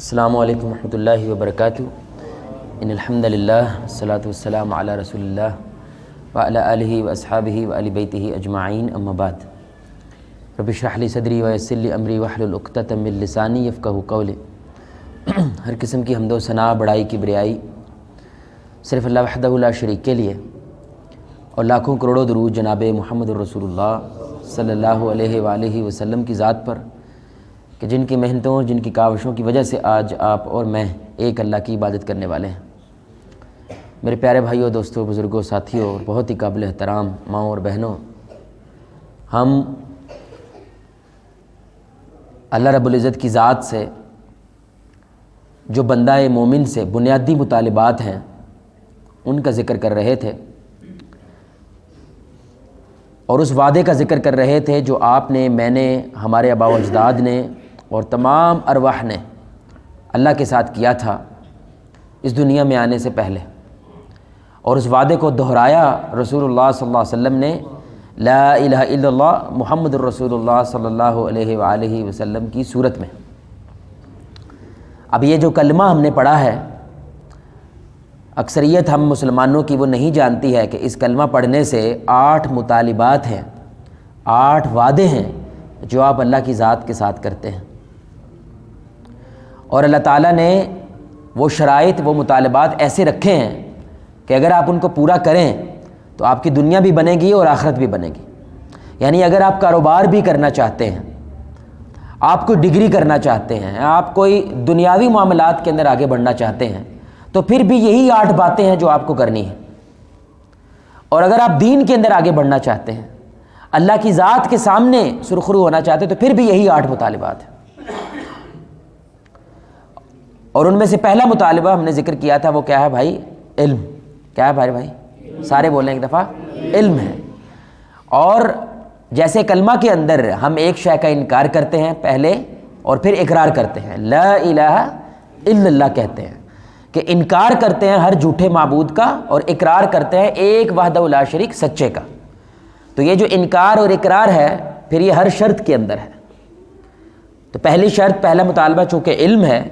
السلام علیکم ورحمۃ اللہ وبرکاتہ۔ ان الحمد للہ والصلاۃ والسلام علی رسول اللہ وعلی آلہ واصحابہ وآل بیتہ اجمعین، اما بعد۔ رب اشرح لی صدری ویسر لی امری واحلل عقدۃ من لسانی یفقہوا قولی۔ ہر قسم کی حمد و ثنا، بڑائی، کبریائی صرف اللہ وحدہ لا شریک کے لیے، اور لاکھوں کروڑوں درود جناب محمد الرسول اللہ صلی اللہ علیہ وآلہ وسلم کی ذات پر، کہ جن کی محنتوں اور جن کی کاوشوں کی وجہ سے آج آپ اور میں ایک اللہ کی عبادت کرنے والے ہیں۔ میرے پیارے بھائیوں، دوستوں، بزرگوں، ساتھیوں اور بہت ہی قابل احترام ماؤں اور بہنوں، ہم اللہ رب العزت کی ذات سے جو بندہ مومن سے بنیادی مطالبات ہیں ان کا ذکر کر رہے تھے، اور اس وعدے کا ذکر کر رہے تھے جو آپ نے، میں نے، ہمارے آباء و اجداد نے اور تمام ارواح نے اللہ کے ساتھ کیا تھا اس دنیا میں آنے سے پہلے، اور اس وعدے کو دہرایا رسول اللہ صلی اللہ علیہ وسلم نے لا الہ الا اللہ محمد الرسول اللہ صلی اللہ علیہ وآلہ وسلم کی صورت میں۔ اب یہ جو کلمہ ہم نے پڑھا ہے، اکثریت ہم مسلمانوں کی وہ نہیں جانتی ہے کہ اس کلمہ پڑھنے سے 8 مطالبات ہیں، 8 وعدے ہیں جو آپ اللہ کی ذات کے ساتھ کرتے ہیں، اور اللہ تعالیٰ نے وہ شرائط، وہ مطالبات ایسے رکھے ہیں کہ اگر آپ ان کو پورا کریں تو آپ کی دنیا بھی بنے گی اور آخرت بھی بنے گی۔ یعنی اگر آپ کاروبار بھی کرنا چاہتے ہیں، آپ کوئی ڈگری کرنا چاہتے ہیں، آپ کوئی دنیاوی معاملات کے اندر آگے بڑھنا چاہتے ہیں، تو پھر بھی یہی 8 باتیں ہیں جو آپ کو کرنی ہیں۔ اور اگر آپ دین کے اندر آگے بڑھنا چاہتے ہیں، اللہ کی ذات کے سامنے سرخرو ہونا چاہتے ہیں، تو پھر بھی یہی 8 مطالبات ہیں۔ اور ان میں سے پہلا مطالبہ ہم نے ذکر کیا تھا، وہ کیا ہے بھائی؟ علم۔ کیا ہے بھائی؟ سارے بولیں ایک دفعہ، علم ہے۔ اور جیسے کلمہ کے اندر ہم ایک شے کا انکار کرتے ہیں پہلے، اور پھر اقرار کرتے ہیں، لا الہ الا اللہ کہتے ہیں، کہ انکار کرتے ہیں ہر جھوٹے معبود کا، اور اقرار کرتے ہیں ایک وحدہ لا شریک سچے کا۔ تو یہ جو انکار اور اقرار ہے، پھر یہ ہر شرط کے اندر ہے۔ تو پہلی شرط، پہلا مطالبہ چونکہ علم ہے،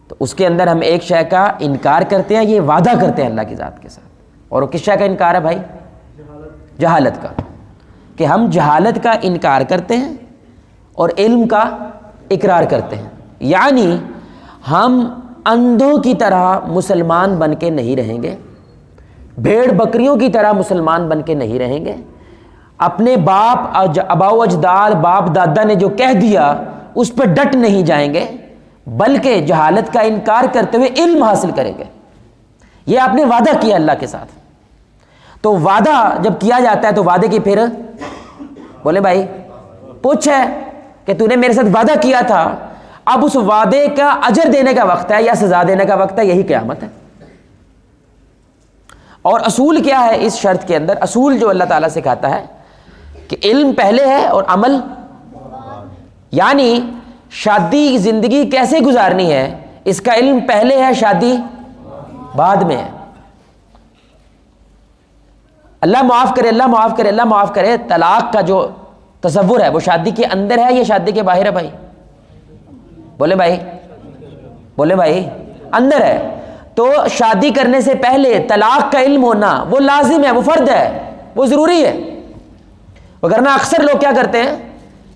تو اس کے اندر ہم ایک شے کا انکار کرتے ہیں، یہ وعدہ کرتے ہیں اللہ کی ذات کے ساتھ۔ اور وہ کس شے کا انکار ہے بھائی؟ جہالت کا، کہ ہم جہالت کا انکار کرتے ہیں اور علم کا اقرار کرتے ہیں۔ یعنی ہم اندھوں کی طرح مسلمان بن کے نہیں رہیں گے، بھیڑ بکریوں کی طرح مسلمان بن کے نہیں رہیں گے، اپنے آباء و اجداد، باپ دادا نے جو کہہ دیا اس پہ ڈٹ نہیں جائیں گے، بلکہ جہالت کا انکار کرتے ہوئے علم حاصل کریں گے۔ یہ آپ نے وعدہ کیا اللہ کے ساتھ۔ تو وعدہ جب کیا جاتا ہے تو وعدے کی پھر بولے بھائی پوچھ ہے کہ تو نے میرے ساتھ وعدہ کیا تھا، اب اس وعدے کا اجر دینے کا وقت ہے یا سزا دینے کا وقت ہے، یہی قیامت ہے۔ اور اصول کیا ہے اس شرط کے اندر؟ اصول جو اللہ تعالیٰ سکھاتا ہے کہ علم پہلے ہے اور عمل، یعنی شادی زندگی کیسے گزارنی ہے اس کا علم پہلے ہے، شادی بعد میں ہے۔ اللہ معاف کرے، اللہ معاف کرے، اللہ معاف کرے، طلاق کا جو تصور ہے وہ شادی کے اندر ہے یا شادی کے باہر ہے بھائی؟ بولے بھائی اندر ہے۔ تو شادی کرنے سے پہلے طلاق کا علم ہونا وہ لازم ہے، وہ فرض ہے، وہ ضروری ہے۔ وگرنہ اکثر لوگ کیا کرتے ہیں،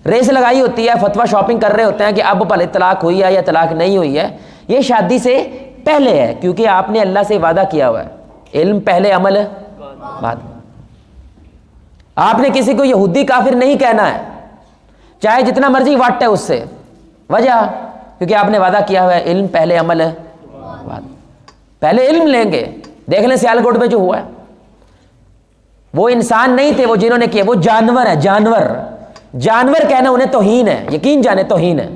ریس لگائی ہوتی ہے، فتویٰ شاپنگ کر رہے ہوتے ہیں کہ اب بھلے طلاق ہوئی ہے یا طلاق نہیں ہوئی ہے۔ یہ شادی سے پہلے ہے، کیونکہ آپ نے اللہ سے وعدہ کیا ہوا ہے، علم پہلے عمل بعد۔ آپ نے کسی کو یہودی کافر نہیں کہنا ہے، چاہے جتنا مرضی وٹ ہے اس سے، وجہ کیونکہ آپ نے وعدہ کیا ہوا ہے، علم پہلے عمل بعد۔ پہلے علم لیں گے۔ دیکھ لیں سیالکوٹ میں جو ہوا ہے، وہ انسان نہیں تھے وہ جنہوں نے کیا، وہ جانور ہے، جانور کہنا انہیں توہین ہے، یقین جانے توہین ہے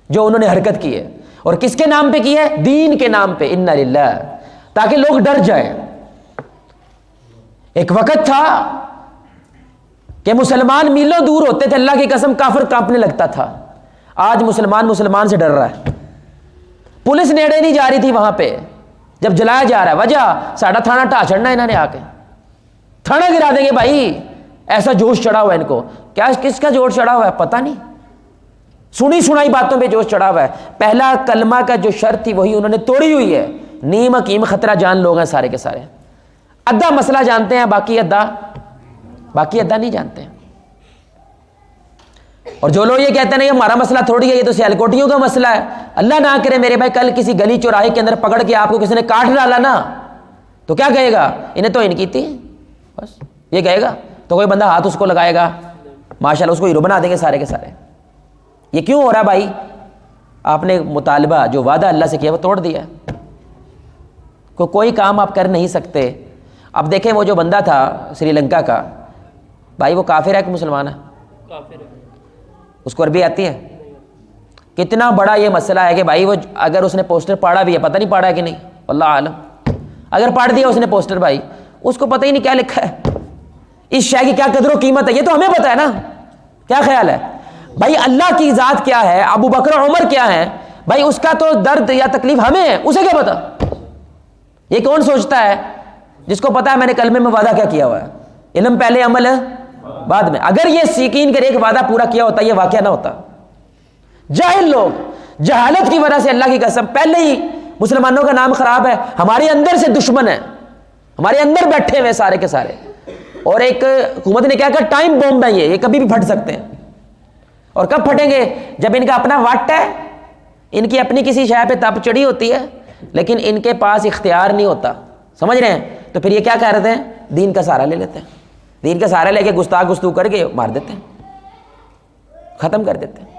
جو انہوں نے حرکت کی ہے۔ اور کس کے نام پہ کی ہے؟ دین کے نام پہ، انا للہ، تاکہ لوگ ڈر جائیں۔ ایک وقت تھا کہ مسلمان میلوں دور ہوتے تھے، اللہ کی قسم کافر کانپنے لگتا تھا۔ آج مسلمان سے ڈر رہا ہے، پولیس نیڑے نہیں جا رہی تھی وہاں پہ جب جلایا جا رہا ہے، وجہ ساڑھا تھانہ ٹا چڑھنا انہوں نے، آ کے تھانہ گرا دیں گے بھائی، ایسا جوش چڑھا ہوا ہے ان کو۔ کیا کس کا جوش چڑھا ہوا ہے پتہ نہیں، سنی سنائی باتوں پہ جوش چڑھا ہوا ہے. پہلا کلمہ کا جو شرط تھی وہی انہوں نے توڑی ہوئی ہے. نیم حکیم خطرہ جان لوگ ہیں سارے کے سارے, ادھا مسئلہ جانتے ہیں, باقی ادھا نہیں جانتے ہیں. اور جو لوگ یہ کہتے ہیں نا یہ ہمارا مسئلہ تھوڑی ہے, یہ تو سیالکوٹیوں کا مسئلہ ہے, اللہ نہ کرے میرے بھائی کل کسی گلی چوراہے کے اندر پکڑ کے آپ کو کسی نے کاٹ ڈالا نا تو کیا کہے گا, انہیں تو ان کی تھی, بس یہ کہے گا. تو کوئی بندہ ہاتھ اس کو لگائے گا, ماشاءاللہ اس کو ہیرو بنا دیں گے سارے کے سارے. یہ کیوں ہو رہا بھائی؟ آپ نے مطالبہ جو وعدہ اللہ سے کیا وہ توڑ دیا. کوئی کام آپ کر نہیں سکتے. اب دیکھیں وہ جو بندہ تھا سری لنکا کا, بھائی وہ کافر ہے کہ مسلمان ہے؟ کافر ہے. اس کو عربی آتی ہے؟ کتنا بڑا یہ مسئلہ ہے کہ بھائی وہ اگر اس نے پوسٹر پاڑا بھی ہے, پتہ نہیں پاڑا ہے کہ نہیں, واللہ عالم, اگر پاڑ دیا اس نے پوسٹر بھائی, اس کو پتہ ہی نہیں کیا لکھا ہے, اس شے کی کیا قدر و قیمت ہے, یہ تو ہمیں پتہ ہے نا. کیا خیال ہے بھائی؟ اللہ کی ذات کیا ہے, ابو بکر عمر کیا ہے بھائی, اس کا تو درد یا تکلیف ہمیں ہے, اسے کیا پتا؟ یہ کون سوچتا ہے جس کو پتا ہے میں نے کلمے میں وعدہ کیا کیا ہوا ہے, علم پہلے عمل بعد میں. اگر یہ یقین کرے ایک وعدہ پورا کیا ہوتا یہ واقعہ نہ ہوتا. جاہل لوگ جہالت کی وجہ سے اللہ کی قسم پہلے ہی مسلمانوں کا نام خراب ہے, ہمارے اندر سے دشمن ہے, ہمارے اندر بیٹھے ہوئے سارے کے سارے. اور ایک حکومت نے کیا کہا ٹائم بومب ہے, یہ کبھی بھی پھٹ سکتے ہیں. اور کب پھٹیں گے؟ جب ان کا اپنا وٹ ہے, ان کی اپنی کسی شے پہ تپ چڑھی ہوتی ہے لیکن ان کے پاس اختیار نہیں ہوتا, سمجھ رہے ہیں؟ تو پھر یہ کیا کہہ رہے ہیں, دین کا سہارا لے لیتے ہیں, دین کا سہارا لے کے گستاخ کر کے مار دیتے ہیں, ختم کر دیتے ہیں.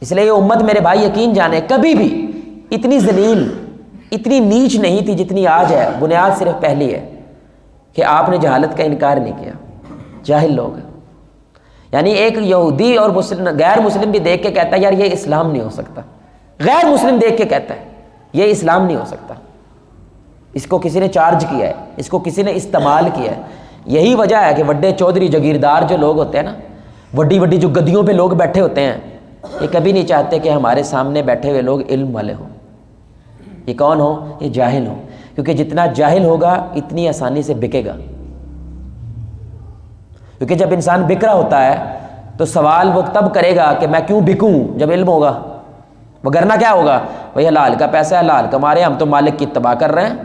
اس لیے یہ امت میرے بھائی یقین جانے کبھی بھی اتنی ذلیل اتنی نیچ نہیں تھی جتنی آج ہے. بنیاد صرف پہلی ہے کہ آپ نے جہالت کا انکار نہیں کیا. جاہل لوگ, یعنی ایک یہودی اور غیر مسلم بھی دیکھ کے کہتا ہے یار یہ اسلام نہیں ہو سکتا, غیر مسلم دیکھ کے کہتا ہے یہ اسلام نہیں ہو سکتا, اس کو کسی نے چارج کیا ہے, اس کو کسی نے استعمال کیا ہے. یہی وجہ ہے کہ وڈے چودھری جاگیردار جو لوگ ہوتے ہیں نا, وڈی وڈی جو گدیوں پہ لوگ بیٹھے ہوتے ہیں, یہ کبھی نہیں چاہتے کہ ہمارے سامنے بیٹھے ہوئے لوگ علم والے ہوں. یہ کون ہو؟ یہ جاہل ہوں, کیونکہ جتنا جاہل ہوگا اتنی آسانی سے بکے گا. کیونکہ جب انسان بک رہا ہوتا ہے تو سوال وہ تب کرے گا کہ میں کیوں بکوں جب علم ہوگا, وگرنہ کیا ہوگا بھئی حلال کا پیسہ ہے حلال کما رہے ہیں, ہم تو مالک کی اتباع کر رہے ہیں,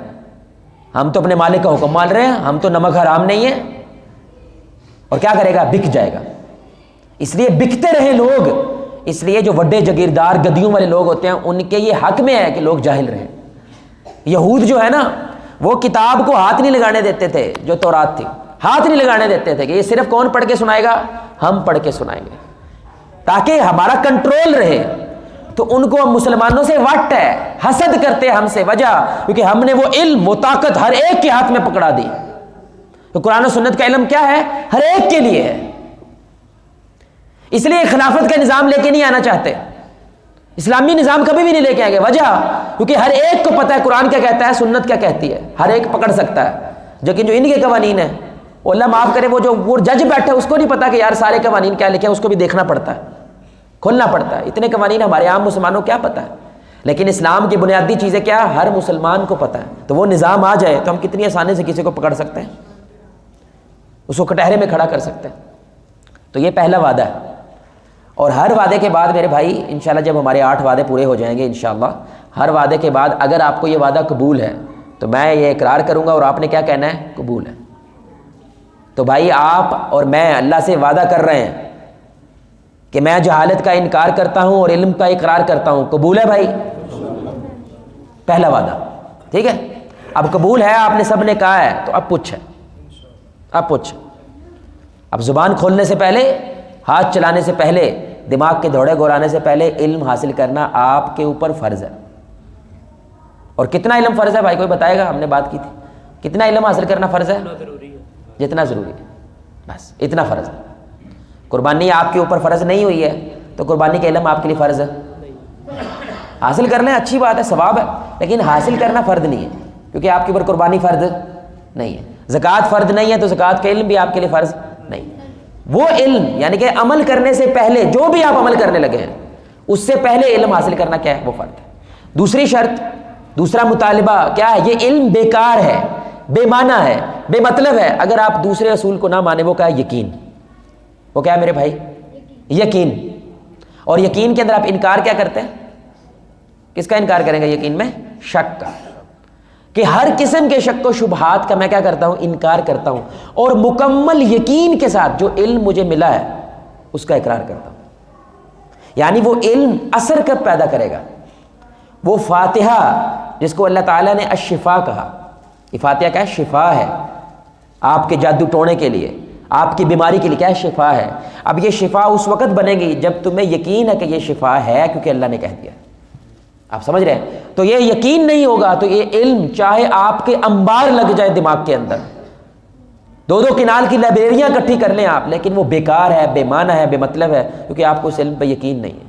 ہم تو اپنے مالک کا حکم مان رہے ہیں, ہم تو نمک حرام نہیں ہے. اور کیا کرے گا؟ بک جائے گا. اس لیے بکتے رہے لوگ. اس لیے جو وڈے جاگیردار گدیوں والے لوگ ہوتے ہیں ان کے یہ حق میں ہے کہ لوگ جاہل رہیں. یہود جو ہے نا وہ کتاب کو ہاتھ نہیں لگانے دیتے تھے, جو تورات تھی ہاتھ نہیں لگانے دیتے تھے کہ یہ صرف کون پڑھ کے سنائے گا, ہم پڑھ کے سنائیں گے تاکہ ہمارا کنٹرول رہے. تو ان کو مسلمانوں سے وٹ ہے, حسد کرتے ہم سے, وجہ کیونکہ ہم نے وہ علم وہ طاقت ہر ایک کے ہاتھ میں پکڑا دی. تو قرآن و سنت کا علم کیا ہے؟ ہر ایک کے لیے ہے. اس لیے خلافت کا نظام لے کے نہیں آنا چاہتے, اسلامی نظام کبھی بھی نہیں لے کے آئیں گے. وجہ کیونکہ ہر ایک کو پتہ ہے قرآن کیا کہتا ہے, سنت کیا کہتی ہے, ہر ایک پکڑ سکتا ہے. لیکن جو ان کے قوانین ہیں وہ اللہ معاف کرے, وہ جج بیٹھے اس کو نہیں پتا کہ یار سارے قوانین کیا لکھے ہیں, اس کو بھی دیکھنا پڑتا ہے, کھولنا پڑتا ہے. اتنے قوانین ہمارے عام مسلمانوں کو کیا پتا ہے, لیکن اسلام کی بنیادی چیزیں کیا ہر مسلمان کو پتا ہے. تو وہ نظام آ جائے تو ہم کتنی آسانی سے کسی کو پکڑ سکتے ہیں, اس کو کٹہرے میں کھڑا کر سکتے ہیں. تو یہ پہلا وعدہ ہے. اور ہر وعدے کے بعد میرے بھائی انشاءاللہ جب ہمارے 8 وعدے پورے ہو جائیں گے انشاءاللہ, ہر وعدے کے بعد اگر آپ کو یہ وعدہ قبول ہے تو میں یہ اقرار کروں گا اور آپ نے کیا کہنا ہے؟ قبول ہے. تو بھائی آپ اور میں اللہ سے وعدہ کر رہے ہیں کہ میں جہالت کا انکار کرتا ہوں اور علم کا اقرار کرتا ہوں. قبول ہے بھائی؟ پہلا وعدہ, ٹھیک ہے. اب قبول ہے, آپ نے سب نے کہا ہے, تو اب پوچھیں, اب زبان کھولنے سے پہلے, ہاتھ چلانے سے پہلے, دماغ کے دھوڑے گورانے سے پہلے علم حاصل کرنا آپ کے اوپر فرض ہے. اور کتنا علم فرض ہے بھائی کوئی بتائے گا؟ ہم نے بات کی تھی, کتنا علم حاصل کرنا فرض ہے؟ جتنا ضروری ہے, بس اتنا فرض ہے. قربانی آپ کے اوپر فرض نہیں ہوئی ہے تو قربانی کا علم آپ کے لیے فرض ہے. حاصل کر لیں, اچھی بات ہے, ثواب ہے, لیکن حاصل کرنا فرض نہیں ہے کیونکہ آپ کے اوپر قربانی فرض نہیں ہے. زکوٰۃ فرض نہیں ہے تو زکوٰۃ کا علم بھی آپ کے لیے فرض نہیں. وہ علم یعنی کہ عمل کرنے سے پہلے جو بھی آپ عمل کرنے لگے ہیں اس سے پہلے علم حاصل کرنا کیا ہے؟ وہ فرض ہے. دوسری شرط, دوسرا مطالبہ کیا ہے؟ یہ علم بیکار ہے, بے معنی ہے, بے مطلب ہے اگر آپ دوسرے اصول کو نہ مانے. وہ کیا ہے؟ یقین. وہ کیا ہے میرے بھائی؟ یقین. اور یقین کے اندر آپ انکار کیا کرتے ہیں؟ کس کا انکار کریں گے یقین میں؟ شک کا. کہ ہر قسم کے شک و شبہات کا میں کیا کرتا ہوں؟ انکار کرتا ہوں. اور مکمل یقین کے ساتھ جو علم مجھے ملا ہے اس کا اقرار کرتا ہوں. یعنی وہ علم اثر کب پیدا کرے گا؟ وہ فاتحہ جس کو اللہ تعالیٰ نے الشفا کہا. یہ فاتحہ کیا ہے؟ شفا ہے آپ کے جادو ٹونے کے لیے، آپ کی بیماری کے لیے. کیا ہے؟ شفا ہے. اب یہ شفا اس وقت بنے گی جب تمہیں یقین ہے کہ یہ شفا ہے، کیونکہ اللہ نے کہہ دیا. آپ سمجھ رہے ہیں؟ تو یہ یقین نہیں ہوگا تو یہ علم چاہے آپ کے انبار لگ جائے دماغ کے اندر، 2 کنال کی لائبریریاں اکٹھی کر لیں آپ، لیکن وہ بیکار ہے، بے معنی ہے، بے مطلب ہے، کیونکہ آپ کو اس علم پہ یقین نہیں ہے.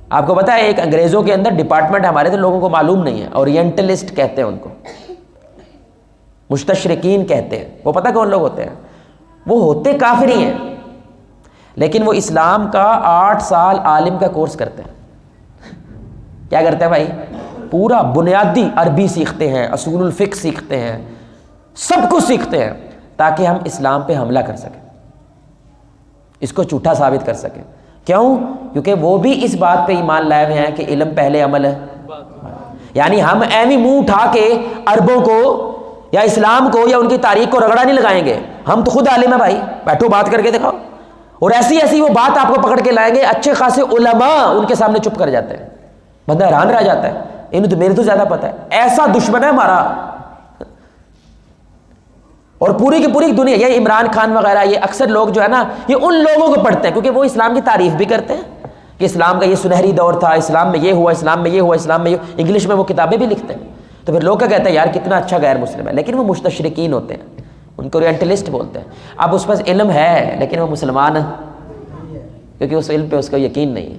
آپ کو پتا ہے ایک انگریزوں کے اندر ڈپارٹمنٹ ہمارے تو لوگوں کو معلوم نہیں ہے، اورینٹلسٹ کہتے ہیں ان کو، مستشرقین کہتے ہیں. وہ پتہ کون لوگ ہوتے ہیں؟ وہ ہوتے کافر ہی ہیں، لیکن وہ اسلام کا 8 سال عالم کا کورس کرتے ہیں. کیا کرتے ہیں بھائی؟ پورا بنیادی عربی سیکھتے ہیں، اصول الفقہ سیکھتے ہیں، سب کچھ سیکھتے ہیں تاکہ ہم اسلام پہ حملہ کر سکیں، اس کو جھوٹا ثابت کر سکیں. کیوں؟ کیونکہ وہ بھی اس بات پہ ایمان لائے ہوئے ہیں کہ علم پہلے عمل ہے. یعنی ہم ایویں منہ اٹھا کے عربوں کو یا اسلام کو یا ان کی تاریخ کو رگڑا نہیں لگائیں گے. ہم تو خود عالم ہیں بھائی، بیٹھو بات کر کے دکھاؤ. اور ایسی وہ بات آپ کو پکڑ کے لائیں گے، اچھے خاصے علماء ان کے سامنے چپ کر جاتے ہیں. بندہ حیران رہ جاتا ہے، انہیں تو میرے تو زیادہ پتہ ہے. ایسا دشمن ہے ہمارا. اور پوری کی پوری دنیا، یہ عمران خان وغیرہ، یہ اکثر لوگ جو ہے نا، یہ ان لوگوں کو پڑھتے ہیں کیونکہ وہ اسلام کی تعریف بھی کرتے ہیں کہ اسلام کا یہ سنہری دور تھا، اسلام میں یہ ہوا، اسلام میں یہ ہوا، اسلام میں یہ. انگلش میں وہ کتابیں بھی لکھتے ہیں. تو پھر لوگ کیا کہتے ہیں؟ یار کتنا اچھا غیر مسلم ہے. لیکن وہ مستشرقین ہوتے ہیں، ان کو اورینٹلسٹ بولتے ہیں. اب اس پاس علم ہے لیکن وہ مسلمان ہے کیونکہ اس علم پہ اس کا یقین نہیں ہے.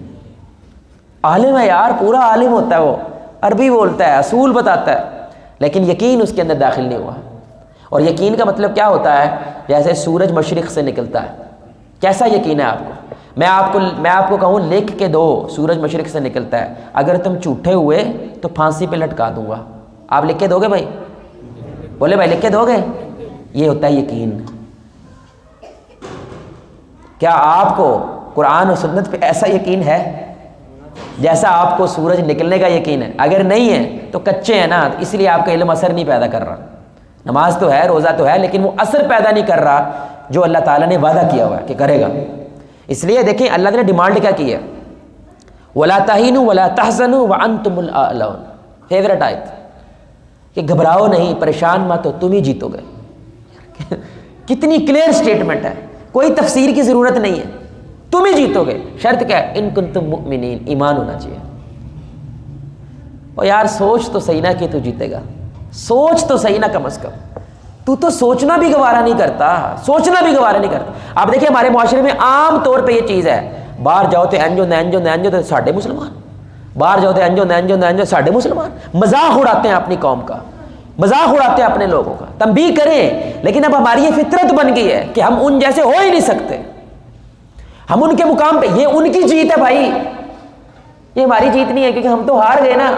عالم ہے یار، پورا عالم ہوتا ہے، وہ عربی بولتا ہے، اصول بتاتا ہے، لیکن یقین اس کے اندر داخل نہیں ہوا. اور یقین کا مطلب کیا ہوتا ہے؟ جیسے سورج مشرق سے نکلتا ہے. کیسا یقین ہے آپ کو؟ میں آپ کو کہوں لکھ کے دو سورج مشرق سے نکلتا ہے، اگر تم جھوٹے ہوئے تو پھانسی پہ لٹکا دوں گا. آپ لکھ کے دو گے بھائی؟ بولے بھائی لکھ کے دو گے؟ یہ ہوتا ہے یقین. کیا آپ کو قرآن و سنت پہ ایسا یقین ہے جیسا آپ کو سورج نکلنے کا یقین ہے؟ اگر نہیں ہے تو کچے ہیں نا، اس لیے آپ کا علم اثر نہیں پیدا کر رہا. نماز تو ہے، روزہ تو ہے، لیکن وہ اثر پیدا نہیں کر رہا جو اللہ تعالیٰ نے وعدہ کیا ہوا ہے کہ کرے گا. اس لیے دیکھیں اللہ نے ڈیمانڈ کیا کی ہے؟ وَلَا تَهِنُوا وَلَا تَحْزَنُوا وَأَنْتُمُ الْأَعْلَوْنَ. فیورٹ آیت کہ گھبراؤ نہیں، پریشان مت ہو، تم ہی جیتو گے. کتنی کلیئر سٹیٹمنٹ ہے، کوئی تفسیر کی ضرورت نہیں ہے. تم ہی جیتو گے. شرط کیا ہے؟ ان کنتم مؤمنین، ایمان ہونا چاہیے. اور یار سوچ تو صحیح نہ کہ تو جیتے گا، سوچ تو صحیح نہ کم از کم. تو سوچنا بھی گوارا نہیں کرتا، سوچنا بھی گوارا نہیں کرتا. آپ دیکھیں ہمارے معاشرے میں عام طور پہ یہ چیز ہے، باہر جاؤ تو اینجو نینجو تو ساڈے مسلمان، باہر جاؤ تو اینجو ساڈے مسلمان. مذاق اڑاتے ہیں اپنی قوم کا، مذاق اڑاتے ہیں اپنے لوگوں کا. تنبیہ کریں، لیکن اب ہماری یہ فطرت بن گئی ہے کہ ہم ان جیسے ہو ہی نہیں سکتے. ہم ان کے مقام پہ، یہ ان کی جیت ہے بھائی، یہ ہماری جیت نہیں ہے، کیونکہ ہم تو ہار گئے نا.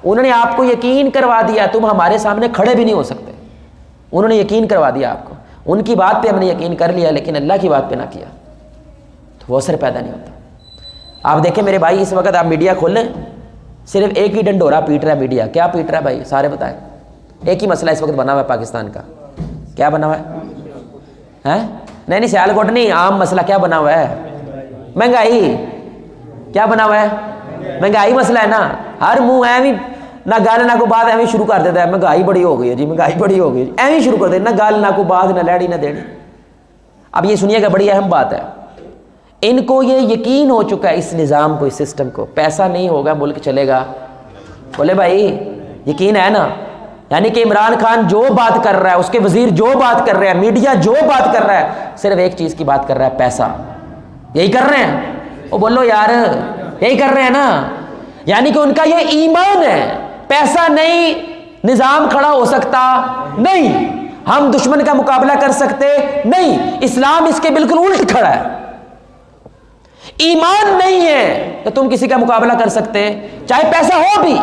انہوں نے آپ کو یقین کروا دیا، تم ہمارے سامنے کھڑے بھی نہیں ہو سکتے. انہوں نے یقین کروا دیا آپ کو، ان کی بات پہ ہم نے یقین کر لیا لیکن اللہ کی بات پہ نہ کیا تو وہ اثر پیدا نہیں ہوتا. آپ دیکھیں میرے بھائی، اس وقت آپ میڈیا کھول لیں، صرف ایک ہی ڈنڈورا پیٹ رہا ہے میڈیا. کیا پیٹ رہا ہے بھائی؟ سارے بتائیں. ایک ہی مسئلہ اس وقت بنا ہوا ہے پاکستان کا. کیا بنا ہوا ہے؟ نہیں سیال کوٹ نہیں، عام مسئلہ کیا بنا ہوا ہے؟ مہنگائی. کیا بنا ہوا ہے؟ مہنگائی مسئلہ ہے نا. ہر منہ ایویں نہ گل نہ کو بات ایویں شروع کر دیتا ہے، مہنگائی بڑی ہو گئی ہے جی، مہنگائی بڑی ہو گئی، ایویں شروع کر دیتا، نہ گل نہ کو بات، نہ لیڑی نہ دینی. اب یہ سنیے گا، بڑی اہم بات ہے. ان کو یہ یقین ہو چکا ہے اس نظام کو، اس سسٹم کو، پیسہ نہیں ہوگا ملک چلے گا. بولے بھائی یقین ہے نا؟ یعنی کہ عمران خان جو بات کر رہا ہے، اس کے وزیر جو بات کر رہے ہیں، میڈیا جو بات کر رہا ہے، صرف ایک چیز کی بات کر رہا ہے، پیسہ. یہی کر رہے ہیں وہ؟ بولو یار یہی کر رہے ہیں نا. یعنی کہ ان کا یہ ایمان ہے، پیسہ نہیں نظام کھڑا ہو سکتا، نہیں ہم دشمن کا مقابلہ کر سکتے، نہیں اسلام اس کے بالکل الٹ کھڑا ہے. ایمان نہیں ہے تو تم کسی کا مقابلہ کر سکتے، چاہے پیسہ ہو بھی،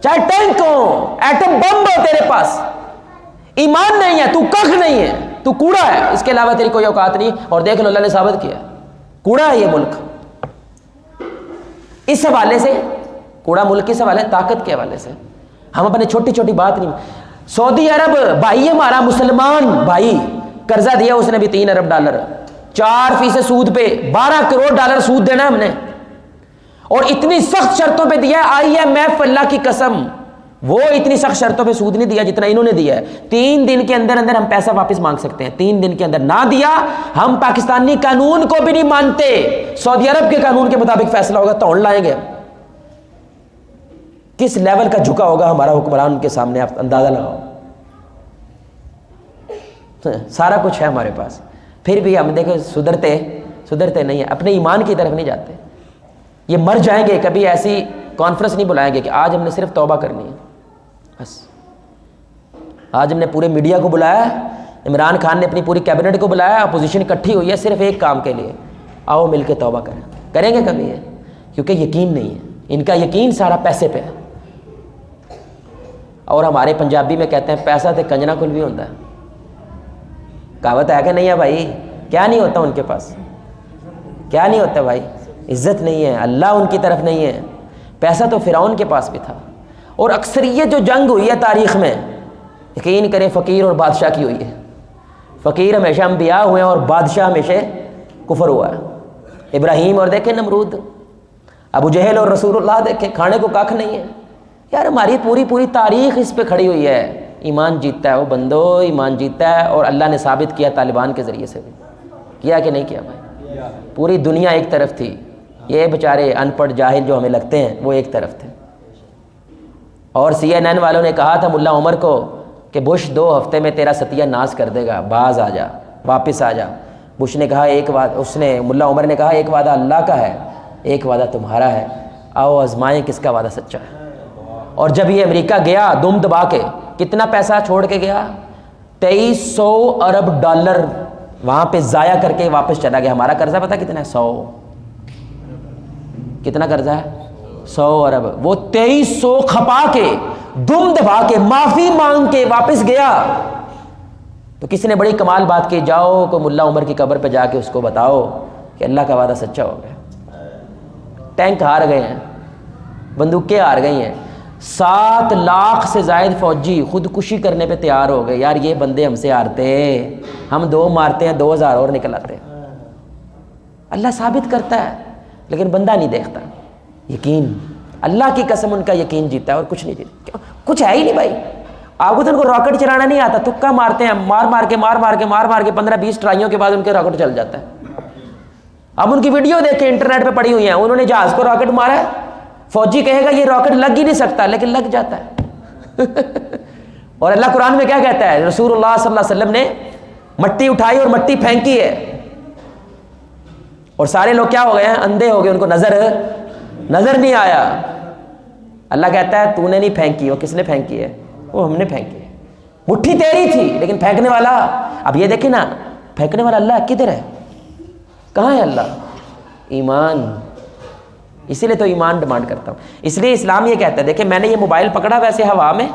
چاہے ٹینک ہو، ایٹم بم ہو تیرے پاس. ایمان نہیں ہے تو کخ نہیں ہے، تو کوڑا ہے، اس کے علاوہ تیری کوئی اوقات نہیں. اور دیکھ لو اللہ نے ثابت کیا. کوڑا ہے یہ ملک. اس حوالے سے کوڑا ملک کس حوالے, طاقت کے حوالے سے. ہم اپنے چھوٹی چھوٹی بات نہیں. سعودی عرب بھائی ہمارا مسلمان بھائی, قرضہ دیا اس نے بھی $3 ارب, 4% سود پہ, $12 کروڑ سود دینا ہم نے, اور اتنی سخت شرطوں پہ دیا ہے IMF, اللہ کی قسم وہ اتنی سخت شرطوں پہ سود نہیں دیا جتنا انہوں نے دیا ہے. 3 دن کے اندر اندر ہم پیسہ واپس مانگ سکتے ہیں, 3 دن کے اندر نہ دیا ہم پاکستانی قانون کو بھی نہیں مانتے, سعودی عرب کے قانون کے مطابق فیصلہ ہوگا, توڑ لائیں گے. کس لیول کا جھکا ہوگا ہمارا حکمران کے سامنے, آپ اندازہ لگاؤ. سارا کچھ ہے ہمارے پاس, پھر بھی ہم دیکھیں سدھرتے نہیں ہیں, اپنے ایمان کی طرف نہیں جاتے. یہ مر جائیں گے, کبھی ایسی کانفرنس نہیں بلائیں گے کہ آج ہم نے صرف توبہ کرنی ہے بس. آج ہم نے پورے میڈیا کو بلایا, عمران خان نے اپنی پوری کیبنٹ کو بلایا, اپوزیشن اکٹھی ہوئی ہے صرف ایک کام کے لیے, آؤ مل کے توبہ کریں گے کبھی ہے؟ کیونکہ یقین نہیں ہے, ان کا یقین سارا پیسے پہ ہے. اور ہمارے پنجابی میں کہتے ہیں پیسہ تے کنجنا کل بھی ہوتا ہے. کہاوت ہے کہ نہیں ہے بھائی؟ کیا نہیں ہوتا ان کے پاس, کیا نہیں ہوتا بھائی؟ عزت نہیں ہے, اللہ ان کی طرف نہیں ہے. پیسہ تو فرعون کے پاس بھی تھا. اور اکثریت جو جنگ ہوئی ہے تاریخ میں, یقین کریں فقیر اور بادشاہ کی ہوئی ہے. فقیر ہمیشہ انبیاء ہوئے ہیں اور بادشاہ ہمیشہ کفر ہوا ہے. ابراہیم اور دیکھیں نمرود, ابو جہل اور رسول اللہ دیکھیں, کھانے کو کھ نہیں ہے. یار ہماری پوری تاریخ اس پہ کھڑی ہوئی ہے. ایمان جیتتا ہے وہ بندو, ایمان جیتتا ہے, اور اللہ نے ثابت کیا طالبان کے ذریعے سے بھی. کیا کہ نہیں کیا بھائی؟ پوری دنیا ایک طرف تھی, یہ بیچارے ان پڑھ جاہل جو ہمیں لگتے ہیں وہ ایک طرف تھے. اور CNN والوں نے کہا تھا ملا عمر کو کہ بش 2 ہفتے میں تیرا ستیہ ناش کر دے گا, باز آ جا, واپس آ جا. بش نے کہا ایک وعدہ, ملا عمر نے کہا ایک وعدہ اللہ کا ہے, ایک وعدہ تمہارا ہے, آؤ آزمائیں کس کا وعدہ سچا ہے. اور جب یہ امریکہ گیا دم دبا کے, کتنا پیسہ چھوڑ کے گیا؟ $2300 ارب وہاں پہ ضائع کر کے واپس چلا گیا. ہمارا قرضہ پتہ کتنا ہے؟ 100. کتنا قرضہ ہے؟ 100 ارب. وہ 2300 کھپا کے, دم دبا کے, معافی مانگ کے واپس گیا. تو کسی نے بڑی کمال بات کی, جاؤ کو ملا عمر کی قبر پہ جا کے اس کو بتاؤ کہ اللہ کا وعدہ سچا ہو گیا. ٹینک ہار گئے ہیں, بندوقیں ہار گئی ہیں, 7 لاکھ سے زائد فوجی خودکشی کرنے پہ تیار ہو گئے. یار یہ بندے ہم سے ہارتے, ہم 2 مارتے ہیں 2000 اور نکل آتے. اللہ ثابت کرتا ہے لیکن بندہ نہیں دیکھتا. یقین, اللہ کی قسم ان کا یقین جیتا ہے اور کچھ نہیں جیتا. کچھ ہے ہی نہیں بھائی. آپ کو تو ان کو راکٹ چلانا نہیں آتا, تکا مارتے ہیں, مار کے 15-20 ٹرائیوں کے بعد ان کے راکٹ چل جاتا ہے. اب ان کی ویڈیو دیکھیں, انٹرنیٹ پہ پڑی ہوئی ہیں, انہوں نے جہاز کو راکٹ مارا ہے. فوجی کہے گا یہ راکٹ لگ ہی نہیں سکتا, لیکن لگ جاتا ہے. اور اللہ قرآن میں کیا کہتا ہے؟ رسول اللہ صلی اللہ علیہ وسلم نے مٹی اٹھائی اور مٹی پھینکی ہے, اور سارے لوگ کیا ہو گئے ہیں؟ اندھے ہو گئے, ان کو نظر نہیں آیا. اللہ کہتا ہے تو نے نہیں پھینکی. وہ کس نے پھینکی ہے؟ وہ ہم نے پھینکی ہے. مٹھی تیری تھی لیکن پھینکنے والا, اب یہ دیکھیں نا, پھینکنے والا اللہ کدھر ہے؟ کہاں ہے اللہ؟ ایمان. اسی لیے تو ایمان ڈیمانڈ کرتا ہوں. اس لیے اسلام یہ کہتا ہے, دیکھیں میں نے یہ موبائل پکڑا ویسے ہوا میں,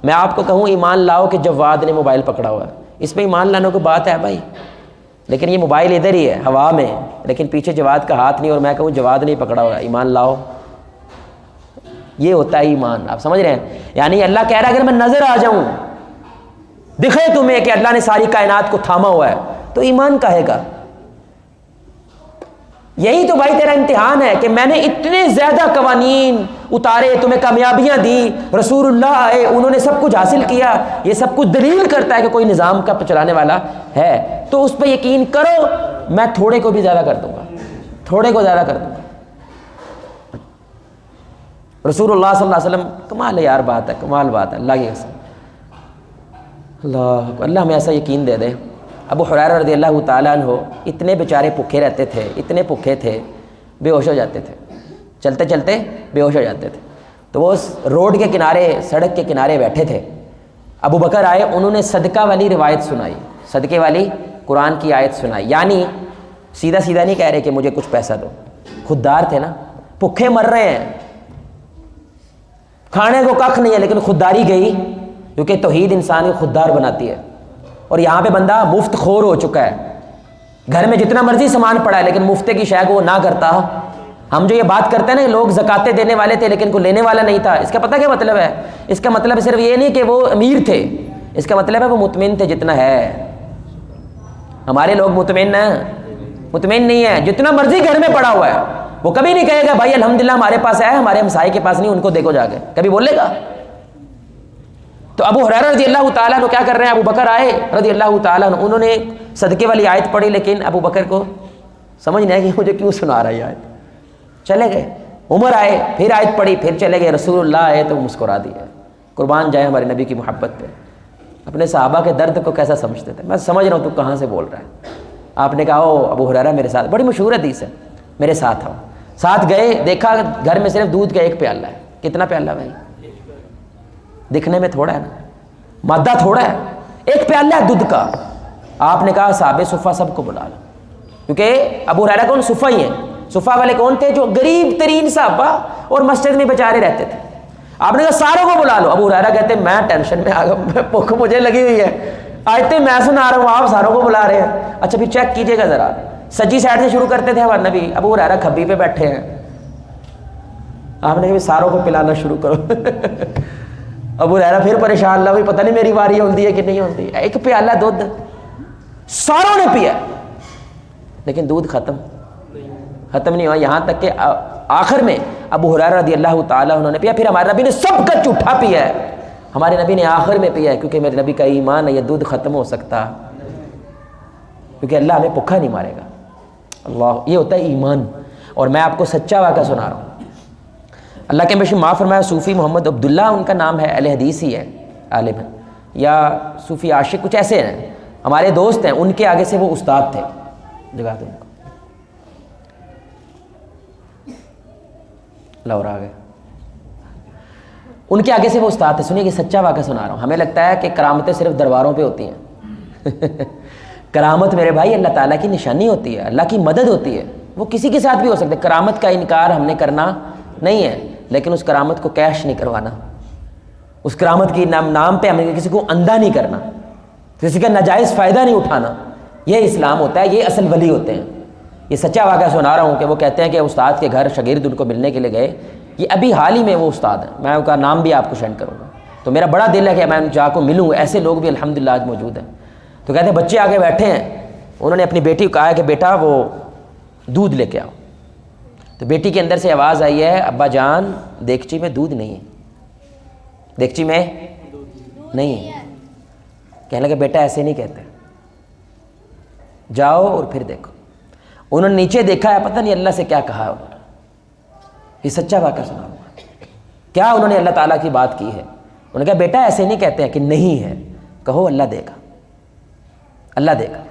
میں آپ کو کہوں ایمان لاؤ کہ جواد نے موبائل پکڑا ہوا ہے, اس پہ ایمان لانے کو بات ہے بھائی. لیکن یہ موبائل ادھر ہی ہے ہوا میں, لیکن پیچھے جواد کا ہاتھ نہیں, اور میں کہوں جواد نہیں پکڑا ہوا, ایمان لاؤ. یہ ہوتا ہے ایمان. آپ سمجھ رہے ہیں؟ یعنی اللہ کہہ رہا ہے اگر میں نظر آ جاؤں, دکھے تمہیں کہ اللہ نے ساری کائنات کو تھاما ہوا ہے, تو ایمان کہے گا. یہی تو بھائی تیرا امتحان ہے کہ میں نے اتنے زیادہ قوانین اتارے, تمہیں کامیابیاں دی, رسول اللہ آئے, انہوں نے سب کچھ حاصل کیا. یہ سب کچھ دلیل کرتا ہے کہ کوئی نظام کا چلانے والا ہے, تو اس پہ یقین کرو. میں تھوڑے کو بھی زیادہ کر دوں گا, تھوڑے کو زیادہ کر دوں گا. رسول اللہ صلی اللہ علیہ وسلم, کمال ہے یار, بات ہے, کمال بات ہے, اللہ کی قسم. اللہ ہمیں ایسا یقین دے دے. ابو ہریرہ رضی اللہ تعالیٰ عنہ اتنے بیچارے بھوکے رہتے تھے, اتنے بھوکے تھے, بے ہوش ہو جاتے تھے, چلتے چلتے بے ہوش ہو جاتے تھے. تو وہ روڈ کے کنارے, سڑک کے کنارے بیٹھے تھے. ابو بکر آئے, انہوں نے صدقہ والی روایت سنائی, صدقے والی قرآن کی آیت سنائی. یعنی سیدھا نہیں کہہ رہے کہ مجھے کچھ پیسہ دو, خوددار تھے نا, بھوکے مر رہے ہیں, کھانے کو کھ نہیں ہے, لیکن خودداری گئی, کیونکہ توحید انسان کو خوددار بناتی ہے. اور یہاں پہ بندہ مفت خور ہو چکا ہے, گھر میں جتنا مرضی سامان پڑا ہے لیکن مفتے کی شے کو وہ نہ کرتا. ہم جو یہ بات کرتے ہیں نا کہ لوگ زکاتیں دینے والے تھے لیکن کوئی لینے والا نہیں تھا, اس کا پتہ کیا مطلب ہے؟ اس کا مطلب صرف یہ نہیں کہ وہ امیر تھے, اس کا مطلب ہے وہ مطمئن تھے جتنا ہے. ہمارے لوگ مطمئن نہیں ہے, جتنا مرضی گھر میں پڑا ہوا ہے وہ کبھی نہیں کہے گا بھائی الحمدللہ ہمارے پاس ہے, ہمارے ہمسائے کے پاس نہیں, ان کو دیکھو جا کے, کبھی بولے گا؟ تو ابو ہریرہ رضی اللہ تعالیٰ عنہ کیا کر رہے ہیں؟ ابو بکر آئے رضی اللہ تعالیٰ عنہ, انہوں نے صدقے والی آیت پڑھی لیکن ابو بکر کو سمجھ نہیں آیا کہ مجھے کیوں سنا رہا ہے یہ آیت, چلے گئے. عمر آئے, پھر آیت پڑھی, پھر چلے گئے. رسول اللہ آئے تو مسکرا دیا. قربان جائے ہمارے نبی کی محبت پہ. اپنے صحابہ کے درد کو کیسا سمجھتے تھے. میں سمجھ رہا ہوں تو کہاں سے بول رہا ہے. آپ نے کہا او ابو ہریرہ میرے ساتھ, بڑی مشہور حدیث ہے, میرے ساتھ آؤ. ساتھ گئے, دیکھا گھر میں صرف دودھ کا ایک پیالہ ہے. کتنا پیالہ بھائی؟ دکھنے میں تھوڑا ہے نا, مادہ تھوڑا ہے, ایک پیالہ ہے دودھ کا. آپ نے کہا صحابہ صفہ سب کو بلا لو, کیونکہ ابو ہریرہ کون؟ صفہ ہی ہیں. صفہ والے کون تھے؟ جو غریب ترین صحابہ اور مسجد میں بیچارے رہتے تھے. آپ نے کہا ساروں کو بلا لو. ابو ہریرہ کہتے ہیں میں ٹینشن میں آ گیا, بھوک مجھے لگی ہوئی ہے, آیتیں میں سنا رہا ہوں, آپ ساروں کو بلا رہے ہیں. اچھا پھر چیک کیجئے گا ذرا, سجی سائڈ سے شروع کرتے تھے ہمارے نبی, ابو ہریرہ کھبی پہ بیٹھے ہیں. آپ نے کہا ساروں کو پلانا شروع کرو. ابو ہریرہ پھر پریشان, اللہ پتہ نہیں میری واری ہوتی ہے کہ نہیں ہوتی. ایک پیالہ دودھ ساروں نے پیا لیکن دودھ ختم نہیں ہوا, یہاں تک کہ آخر میں ابو ہریرہ رضی اللہ تعالیٰ انہوں نے پیا. پھر ہمارے نبی نے سب کا جھوٹا پیا ہے, ہمارے نبی نے آخر میں پیا ہے, کیونکہ میرے نبی کا ایمان ہے یہ دودھ ختم ہو سکتا, کیونکہ اللہ ہمیں بھوکا نہیں مارے گا. اللہ, یہ ہوتا ہے ایمان. اور میں آپ کو سچا واقعہ سنا رہا ہوں. اللہ کے بشی معاف فرمایا, صوفی محمد عبداللہ ان کا نام ہے, اہل حدیث ہی ہے, عالم ہے, یا صوفی عاشق کچھ ایسے ہیں, ہمارے دوست ہیں. ان کے آگے سے وہ استاد تھے, جگہ دوں کو لاہور آ گئے. ان کے آگے سے وہ استاد تھے. سنیے کہ سچا واقعہ سنا رہا ہوں. ہمیں لگتا ہے کہ کرامتیں صرف درباروں پہ ہوتی ہیں. کرامت میرے بھائی اللہ تعالیٰ کی نشانی ہوتی ہے, اللہ کی مدد ہوتی ہے. وہ کسی کے ساتھ بھی ہو سکتا ہے. کرامت کا انکار ہم نے کرنا نہیں ہے, لیکن اس کرامت کو کیش نہیں کروانا, اس کرامت کی نام پہ ہمیں کسی کو اندھا نہیں کرنا, کسی کا ناجائز فائدہ نہیں اٹھانا. یہ اسلام ہوتا ہے, یہ اصل ولی ہوتے ہیں. یہ سچا واقعہ سنا رہا ہوں کہ وہ کہتے ہیں کہ استاد کے گھر شاگرد ان کو ملنے کے لیے گئے. یہ ابھی حال ہی میں وہ استاد ہیں, میں ان کا نام بھی آپ کو سینڈ کروں گا. تو میرا بڑا دل ہے کہ میں ان جا کو ملوں. ایسے لوگ بھی الحمدللہ آج موجود ہیں. تو کہتے ہیں بچے آگے بیٹھے ہیں, انہوں نے اپنی بیٹی کو کہا کہ بیٹا وہ دودھ لے کے آؤ. تو بیٹی کے اندر سے آواز آئی ہے, ابا جان دیگچی میں دودھ نہیں ہے, دیگچی میں نہیں ہے. کہنے لگے بیٹا ایسے نہیں کہتے, جاؤ اور پھر دیکھو. انہوں نے نیچے دیکھا ہے, پتہ نہیں اللہ سے کیا کہا ہے انہوں نے. یہ سچا واقعہ سنا ہوا. کیا انہوں نے اللہ تعالیٰ کی بات کی ہے. انہوں نے کہا بیٹا ایسے نہیں کہتے ہیں کہ نہیں ہے, کہو اللہ دے گا, اللہ دے گا.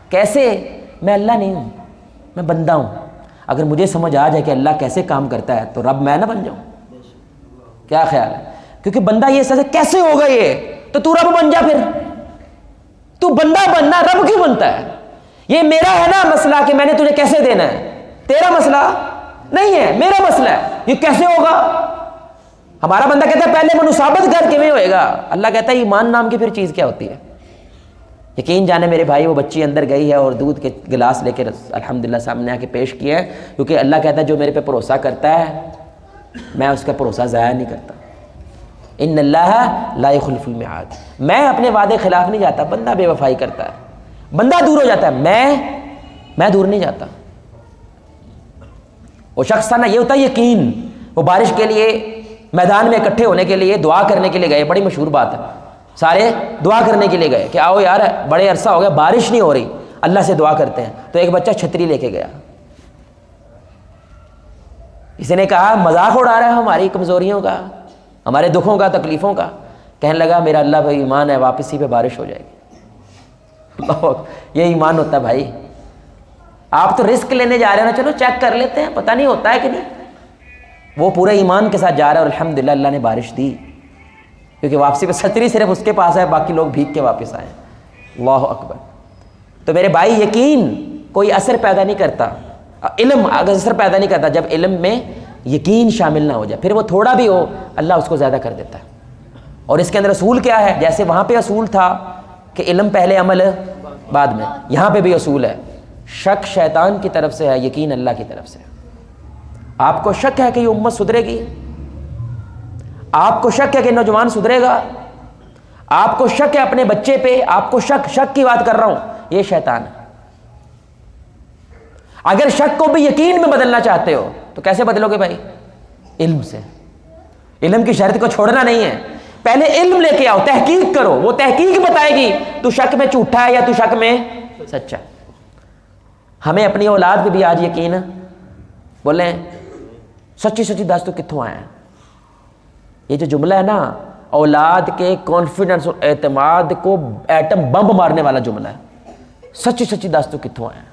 کیسے؟ میں اللہ نہیں ہوں, میں بندہ ہوں. اگر مجھے سمجھ آ جائے کہ اللہ کیسے کام کرتا ہے تو رب میں نہ بن جاؤں. کیا خیال ہے؟ کیونکہ بندہ یہ سوچے کیسے ہوگا یہ, تو رب بن جا. پھر تو بندہ بننا, رب کیوں بنتا ہے؟ یہ میرا ہے نا مسئلہ کہ میں نے تجھے کیسے دینا ہے, تیرا مسئلہ نہیں ہے, میرا مسئلہ ہے. یہ کیسے ہوگا؟ ہمارا بندہ کہتا ہے پہلے منصابت کر کے میں ہوئے گا. اللہ کہتا ہے ایمان نام کی پھر چیز کیا ہوتی ہے. یقین جانے میرے بھائی, وہ بچی اندر گئی ہے اور دودھ کے گلاس لے کے الحمدللہ سامنے آ کے پیش کیا ہے, کیونکہ اللہ کہتا ہے جو میرے پہ بھروسہ کرتا ہے میں اس کا بھروسہ ضائع نہیں کرتا. ان اللہ لا یخلف المیعاد. میں اپنے وعدے خلاف نہیں جاتا. بندہ بے وفائی کرتا ہے, بندہ دور ہو جاتا ہے, میں دور نہیں جاتا. وہ شخص تھا نا, یہ ہوتا ہے یقین. وہ بارش کے لیے میدان میں اکٹھے ہونے کے لیے دعا کرنے کے لیے گئے. بڑی مشہور بات ہے, سارے دعا کرنے کے لیے گئے کہ آؤ یار بڑے عرصہ ہو گیا بارش نہیں ہو رہی, اللہ سے دعا کرتے ہیں. تو ایک بچہ چھتری لے کے گیا. کسی نے کہا مذاق اڑا رہا ہے ہماری کمزوریوں کا, ہمارے دکھوں کا, تکلیفوں کا. کہنے لگا میرا اللہ بھائی ایمان ہے, واپسی پہ بارش ہو جائے گی. یہ ایمان ہوتا ہے بھائی. آپ تو رسک لینے جا رہے ہیں نا, چلو چیک کر لیتے ہیں, پتہ نہیں ہوتا ہے کہ نہیں. وہ پورے ایمان کے ساتھ جا رہا ہے اور الحمدللہ اللہ نے بارش دی, کیونکہ واپسی پہ چھتری صرف اس کے پاس ہے, باقی لوگ بھیگ کے واپس آئے. اللہ اکبر. تو میرے بھائی یقین کوئی اثر پیدا نہیں کرتا, علم اگر اثر پیدا نہیں کرتا جب علم میں یقین شامل نہ ہو جائے. پھر وہ تھوڑا بھی ہو اللہ اس کو زیادہ کر دیتا ہے. اور اس کے اندر اصول کیا ہے؟ جیسے وہاں پہ اصول تھا کہ علم پہلے عمل بعد میں, یہاں پہ بھی اصول ہے شک شیطان کی طرف سے ہے، یقین اللہ کی طرف سے۔ آپ کو شک ہے کہ یہ امت سدھرے گی، آپ کو شک ہے کہ نوجوان سدھرے گا، آپ کو شک ہے اپنے بچے پہ، آپ کو شک کی بات کر رہا ہوں، یہ شیطان ہے۔ اگر شک کو بھی یقین میں بدلنا چاہتے ہو تو کیسے بدلو گے بھائی؟ علم سے۔ علم کی شرط کو چھوڑنا نہیں ہے، پہلے علم لے کے آؤ، تحقیق کرو، وہ تحقیق بتائے گی تو شک میں جھوٹا ہے یا تو شک میں سچا ہے۔ ہمیں اپنی اولاد پہ بھی آج یقین ہے، بولیں سچی سچی دس تو کتوں آیا ہے؟ یہ جو جملہ ہے نا، اولاد کے کانفیڈنس اور اعتماد کو ایٹم بم مارنے والا جملہ ہے۔ سچی سچی دس تو کتوں آیا ہے؟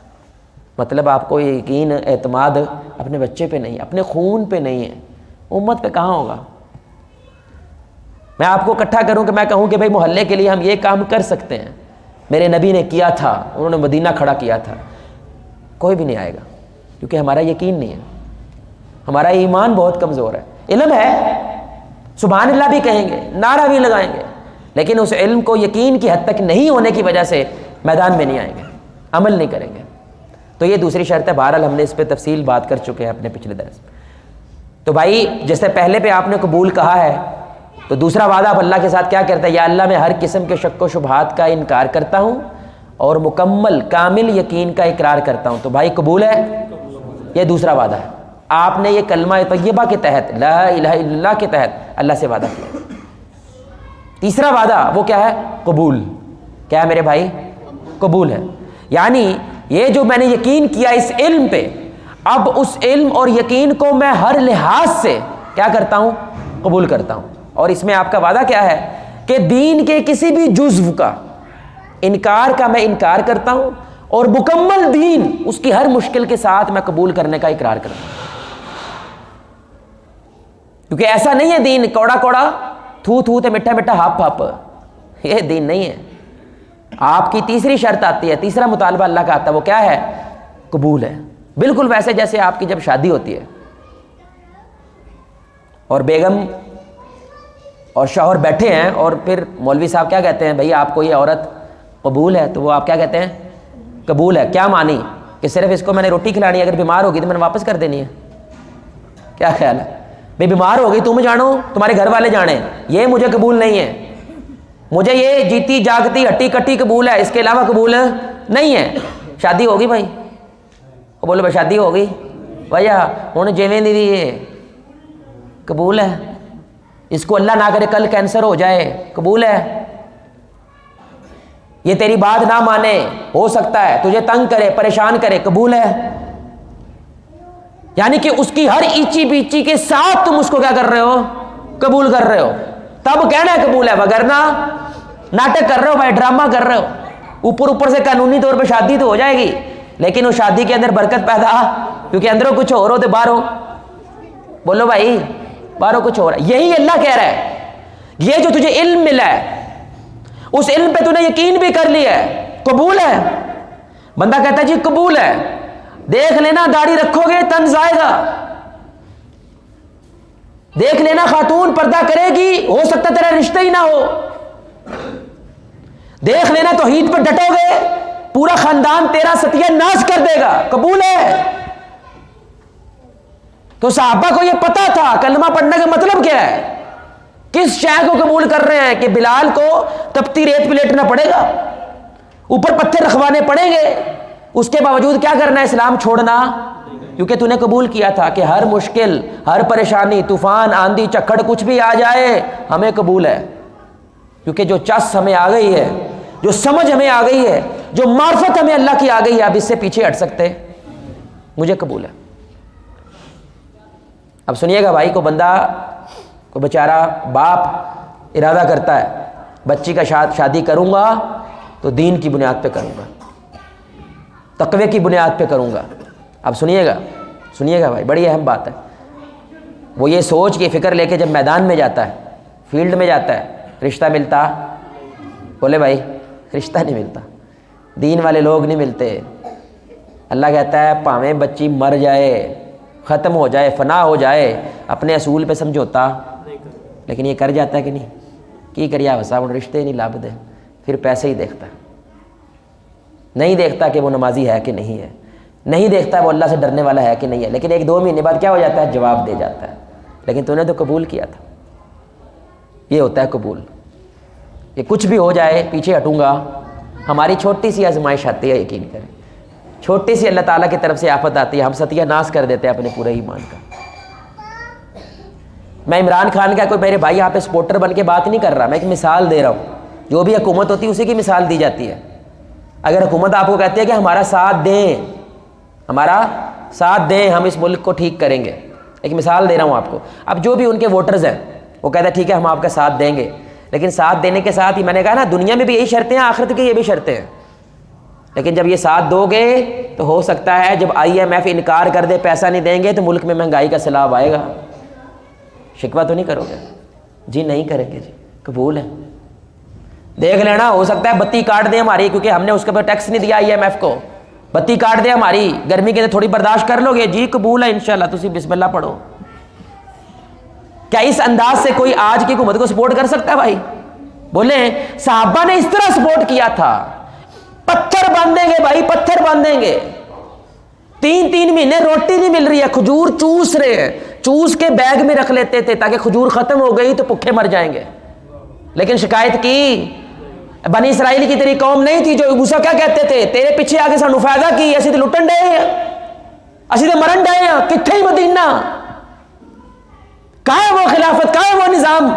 مطلب آپ کو یقین اعتماد اپنے بچے پہ نہیں، اپنے خون پہ نہیں ہے، امت پہ کہاں ہوگا؟ میں آپ کو اکٹھا کروں کہ میں کہوں کہ بھائی محلے کے لیے ہم یہ کام کر سکتے ہیں، میرے نبی نے کیا تھا، انہوں نے مدینہ کھڑا کیا تھا، کوئی بھی نہیں آئے گا، کیونکہ ہمارا یقین نہیں ہے، ہمارا ایمان بہت کمزور ہے۔ علم ہے، سبحان اللہ بھی کہیں گے، نعرہ بھی لگائیں گے، لیکن اس علم کو یقین کی حد تک نہیں ہونے کی وجہ سے میدان میں نہیں آئیں گے، عمل نہیں کریں گے۔ تو یہ دوسری شرط ہے۔ بہرحال ہم نے اس پہ تفصیل بات کر چکے ہیں اپنے پچھلے درس میں۔ تو بھائی جیسے پہلے پہ آپ نے قبول کہا ہے، تو دوسرا وعدہ آپ اللہ کے ساتھ کیا کرتا ہے؟ یا اللہ میں ہر قسم کے شک و شبہات کا انکار کرتا ہوں اور مکمل کامل یقین کا اقرار کرتا ہوں۔ تو بھائی قبول ہے، یہ دوسرا وعدہ ہے۔ آپ نے یہ کلمہ طیبہ کے تحت، لا الہ الا اللہ کے تحت اللہ سے وعدہ کیا۔ تیسرا وعدہ وہ کیا ہے؟ قبول۔ کیا ہے میرے بھائی؟ قبول ہے۔ یعنی یہ جو میں نے یقین کیا اس علم پہ، اب اس علم اور یقین کو میں ہر لحاظ سے کیا کرتا ہوں؟ قبول کرتا ہوں۔ اور اس میں آپ کا وعدہ کیا ہے کہ دین کے کسی بھی جزو کا انکار کا میں انکار کرتا ہوں اور مکمل دین اس کی ہر مشکل کے ساتھ میں قبول کرنے کا اقرار کرتا ہوں۔ کیونکہ ایسا نہیں ہے دین کوڑا کوڑا، تھو تھو تے مٹھا مٹھا ہپ ہپ، یہ دین نہیں ہے۔ آپ کی تیسری شرط آتی ہے، تیسرا مطالبہ اللہ کا آتا ہے، وہ کیا ہے؟ قبول ہے۔ بالکل ویسے جیسے آپ کی جب شادی ہوتی ہے اور بیگم اور شوہر بیٹھے ہیں اور پھر مولوی صاحب کیا کہتے ہیں؟ بھئی آپ کو یہ عورت قبول ہے، تو وہ آپ کیا کہتے ہیں؟ قبول ہے۔ کیا مانی؟ کہ صرف اس کو میں نے روٹی کھلانی ہے، اگر بیمار ہوگی تو میں نے واپس کر دینی ہے؟ کیا خیال ہے؟ بھئی بیمار ہوگی تم جانو، تمہارے گھر والے جانے، یہ مجھے قبول نہیں ہے، مجھے یہ جیتی جاگتی ہٹی کٹی قبول ہے، اس کے علاوہ قبول نہیں ہے۔ شادی ہوگی بھائی؟ وہ بولو بھائی شادی ہوگی بھیا ہوں جیویں دی یہ قبول ہے، اس کو اللہ نہ کرے کل کینسر ہو جائے، قبول ہے؟ یہ تیری بات نہ مانے، ہو سکتا ہے تجھے تنگ کرے پریشان کرے، قبول ہے؟ یعنی کہ اس کی ہر ایچی بیچی کے ساتھ تم اس کو کیا کر رہے ہو؟ قبول کر رہے ہو، تب کہنا ہے قبول ہے، وگرنہ ناٹک کر رہے ہو بھائی، ڈرامہ کر رہے ہو۔ اوپر سے قانونی طور پہ شادی تو ہو جائے گی، لیکن اس شادی کے اندر برکت پیدا، کیونکہ اندروں کچھ اور ہو تو باہروں، بولو بھائی باہروں کچھ اور ہے۔ یہی اللہ کہہ رہا ہے، یہ جو تجھے علم ملا ہے اس علم پہ تو نے یقین بھی کر لیا ہے، قبول ہے؟ بندہ کہتا ہے جی قبول ہے، دیکھ لینا داڑھی رکھو گے طنز آئے گا، دیکھ لینا خاتون پردہ کرے گی، ہو سکتا تیرا رشتہ ہی نہ ہو، دیکھ لینا توحید پر ڈٹو گے پورا خاندان تیرا ستیہ ناش کر دے گا، قبول ہے؟ تو صحابہ کو یہ پتا تھا کلمہ پڑھنے کا مطلب کیا ہے، کس شے کو قبول کر رہے ہیں، کہ بلال کو تپتی ریت پہ لیٹنا پڑے گا، اوپر پتھر رکھوانے پڑیں گے، اس کے باوجود کیا کرنا ہے؟ اسلام چھوڑنا، کیونکہ تو نے قبول کیا تھا کہ ہر مشکل، ہر پریشانی، طوفان، آندھی چکھڑ کچھ بھی آ جائے ہمیں قبول ہے، کیونکہ جو چس ہمیں آ گئی ہے، جو سمجھ ہمیں آ گئی ہے، جو معرفت ہمیں اللہ کی آ گئی ہے، اب اس سے پیچھے ہٹ سکتے، مجھے قبول ہے۔ اب سنیے گا بھائی، کو بندہ کو بیچارہ باپ ارادہ کرتا ہے بچی کا شادی کروں گا تو دین کی بنیاد پہ کروں گا، تقوی کی بنیاد پہ کروں گا۔ اب سنیے گا بھائی، بڑی اہم بات ہے۔ وہ یہ سوچ کے فکر لے کے جب میدان میں جاتا ہے، فیلڈ میں جاتا ہے، رشتہ ملتا؟ بولے بھائی رشتہ نہیں ملتا، دین والے لوگ نہیں ملتے۔ اللہ کہتا ہے پاویں بچی مر جائے، ختم ہو جائے، فنا ہو جائے، اپنے اصول پہ سمجھوتا، لیکن یہ کر جاتا ہے کہ نہیں؟ کی کریا وسا ہوں رشتے نہیں لب دے، پھر پیسے ہی دیکھتا ہے۔ نہیں دیکھتا کہ وہ نمازی ہے کہ نہیں ہے، نہیں دیکھتا وہ اللہ سے ڈرنے والا ہے کہ نہیں ہے، لیکن 1-2 مہینے بعد کیا ہو جاتا ہے؟ جواب دے جاتا ہے، لیکن تو نے تو قبول کیا تھا۔ یہ ہوتا ہے قبول۔ یہ کچھ بھی ہو جائے پیچھے ہٹوں گا، ہماری چھوٹی سی آزمائش آتی ہے، یقین کریں، چھوٹی سی اللہ تعالیٰ کی طرف سے آفت آتی ہے، ہم ستیہ ناش کر دیتے ہیں اپنے پورے ایمان کا۔ میں عمران خان کا کوئی میرے بھائی یہاں پہ سپورٹر بن کے بات نہیں کر رہا، میں ایک مثال دے رہا ہوں، جو بھی حکومت ہوتی ہے اسی کی مثال دی جاتی ہے۔ اگر حکومت آپ کو کہتی ہے کہ ہمارا ساتھ دیں، ہمارا ساتھ دیں، ہم اس ملک کو ٹھیک کریں گے، ایک مثال دے رہا ہوں آپ کو، اب جو بھی ان کے ووٹرز ہیں وہ کہتے ہیں ٹھیک ہے ہم آپ کا ساتھ دیں گے، لیکن ساتھ دینے کے ساتھ ہی میں نے کہا نا دنیا میں بھی یہی شرطیں ہیں، آخرت کی یہ بھی شرطیں ہیں، لیکن جب یہ ساتھ دو گے تو ہو سکتا ہے جب IMF انکار کر دے، پیسہ نہیں دیں گے، تو ملک میں مہنگائی کا سیلاب آئے گا۔ شکوہ تو نہیں کرو گے؟ جی نہیں کریں گے، جی قبول ہے، دیکھ لینا، ہو سکتا ہے بتی کاٹ دیں ہماری، کیونکہ ہم نے اس کے اوپر ٹیکس نہیں دیا IMF کو، بتی کاٹ دیں ہماری، گرمی کے اندر تھوڑی برداشت کر لو گے؟ جی قبول ہے انشاءاللہ، تسی بسم اللہ پڑھو۔ کیا اس انداز سے کوئی آج کی حکومت کو سپورٹ کر سکتا ہے بھائی؟ بولیں صحابہ نے اس طرح سپورٹ کیا تھا، پتھر باندھیں گے بھائی، پتھر باندھیں گے، 3 مہینے روٹی نہیں مل رہی ہے، کھجور چوس رہے ہیں، چوس کے بیگ میں رکھ لیتے تھے تاکہ کھجور ختم ہو گئی تو بھوکے مر جائیں گے، لیکن شکایت کی۔ بنی اسرائیل کی تیری قوم نہیں تھی جو موسیٰ کیا کہتے تھے؟ تیرے پیچھے آگے سانو فائدہ کی، اسی تے لٹن ڈے ہیں، اسی تے مرن ڈے ہیں، کتھے ہی مدینہ، کہاں ہے وہ خلافت، کہاں ہے وہ نظام؟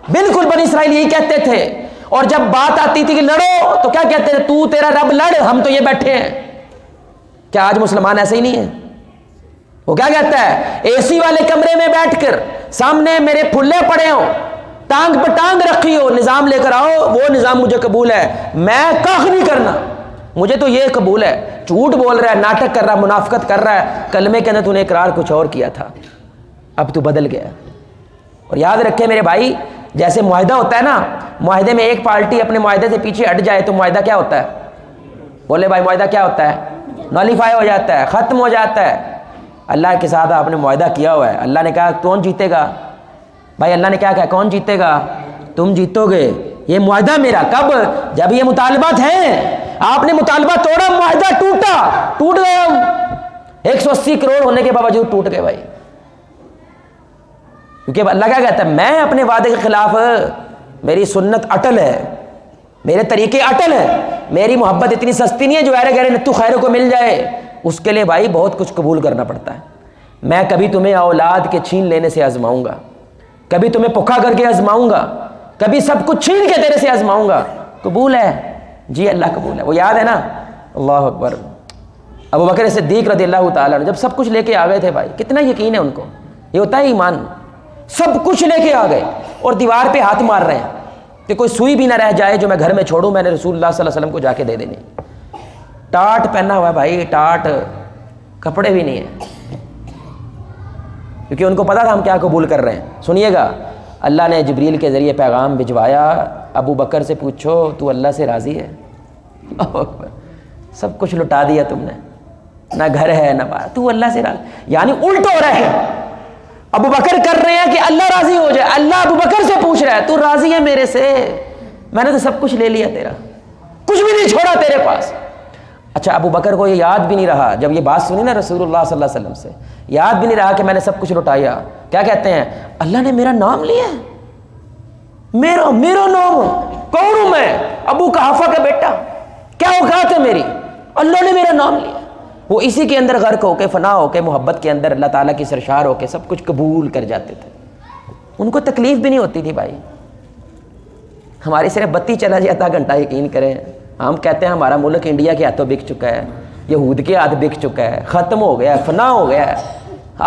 بالکل بنی اسرائیل یہی کہتے تھے، اور جب بات آتی تھی کہ لڑو تو کیا کہتے تھے؟ تو تیرا رب لڑ، ہم تو یہ بیٹھے ہیں۔ کیا آج مسلمان ایسے ہی نہیں ہیں؟ وہ کیا کہتا ہے؟ AC والے کمرے میں بیٹھ کر سامنے میرے پھلے پڑے ہوں، ٹانگ پہ ٹانگ رکھی ہو، نظام لے کر آؤ، وہ نظام مجھے قبول ہے، میں کاخ نہیں کرنا، مجھے تو یہ قبول ہے۔ جھوٹ بول رہا ہے، ناٹک کر رہا ہے، منافقت کر رہا ہے، کلمے کے اندر تو نے اقرار کچھ اور کیا تھا، اب تو بدل گیا۔ اور یاد رکھے میرے بھائی، جیسے معاہدہ ہوتا ہے نا، معاہدے میں ایک پارٹی اپنے معاہدے سے پیچھے ہٹ جائے تو معاہدہ کیا ہوتا ہے؟ بولے بھائی معاہدہ کیا ہوتا ہے؟ نالیفائی ہو جاتا ہے، ختم ہو جاتا ہے۔ اللہ کے ساتھ آپ نے معاہدہ کیا ہوا ہے، اللہ نے کہا کون جیتے گا؟ بھائی اللہ نے کیا کہا کون جیتے گا؟ تم جیتو گے، یہ معاہدہ میرا۔ کب؟ جب یہ مطالبات ہیں، آپ نے مطالبہ توڑا، معاہدہ ٹوٹ گئے، ہم 180 کروڑ ہونے کے باوجود ٹوٹ گئے بھائی، کیونکہ اللہ کیا کہتا ہے؟ میں اپنے وعدے کے خلاف، میری سنت اٹل ہے، میرے طریقے اٹل ہیں، میری محبت اتنی سستی نہیں ہے جو گہرے نتو خیروں کو مل جائے، اس کے لیے بھائی بہت کچھ قبول کرنا پڑتا ہے۔ میں کبھی تمہیں اولاد کے چھین لینے سے آزماؤں گا، کبھی تمہیں پکا کر کے آزماؤں گا، کبھی سب کچھ چھین کے تیرے سے آزماؤں گا، قبول ہے؟ جی اللہ قبول ہے۔ وہ یاد ہے نا، اللہ اکبر، ابو بکر صدیق رضی اللہ تعالیٰ جب سب کچھ لے کے آ گئے تھے بھائی، کتنا یقین ہے ان کو، یہ ہوتا ہے ایمان، سب کچھ لے کے آ گئے اور دیوار پہ ہاتھ مار رہے ہیں کہ کوئی سوئی بھی نہ رہ جائے جو میں گھر میں چھوڑوں، میں نے رسول اللہ صلی اللہ علیہ وسلم کو جا کے دے دینی۔ ٹاٹ پہنا ہوا ہے بھائی، ٹاٹ، کپڑے بھی نہیں ہیں، کیونکہ ان کو پتا تھا ہم کیا قبول کر رہے ہیں۔ سنیے گا، اللہ نے جبریل کے ذریعے پیغام بھجوایا، ابو بکر سے پوچھو تو اللہ سے راضی ہے؟ سب کچھ لٹا دیا تم نے، نہ گھر ہے نہ بات، تو اللہ سے راضی، یعنی الٹ ہو رہا ہے۔ ابو بکر کر رہے ہیں کہ اللہ راضی ہو جائے، اللہ ابو بکر سے پوچھ رہا ہے تو راضی ہے میرے سے؟ میں نے تو سب کچھ لے لیا تیرا، کچھ بھی نہیں چھوڑا تیرے پاس۔ اچھا ابو بکر کو یہ یاد بھی نہیں رہا، جب یہ بات سنی نا رسول اللہ صلی اللہ علیہ وسلم سے، یاد بھی نہیں رہا کہ میں نے سب کچھ لٹایا۔ کیا کہتے ہیں؟ اللہ نے میرا نام لیا ہے، میرا نام، کون ہوں میں؟ ابو قحافہ کا بیٹا، کیا اوقات ہے میری؟ اللہ نے میرا نام لیا۔ وہ اسی کے اندر غرق ہو کے، فنا ہو کے، محبت کے اندر اللہ تعالیٰ کی سرشار ہو کے سب کچھ قبول کر جاتے تھے، ان کو تکلیف بھی نہیں ہوتی تھی بھائی۔ ہماری صرف بتی چلا جائے آدھا گھنٹہ، یقین کریں، ہم کہتے ہیں ہمارا ملک انڈیا کے ہاتھوں بک چکا ہے، یہود کے ہاتھ بک چکا ہے، ختم ہو گیا ہے، فنا ہو گیا ہے۔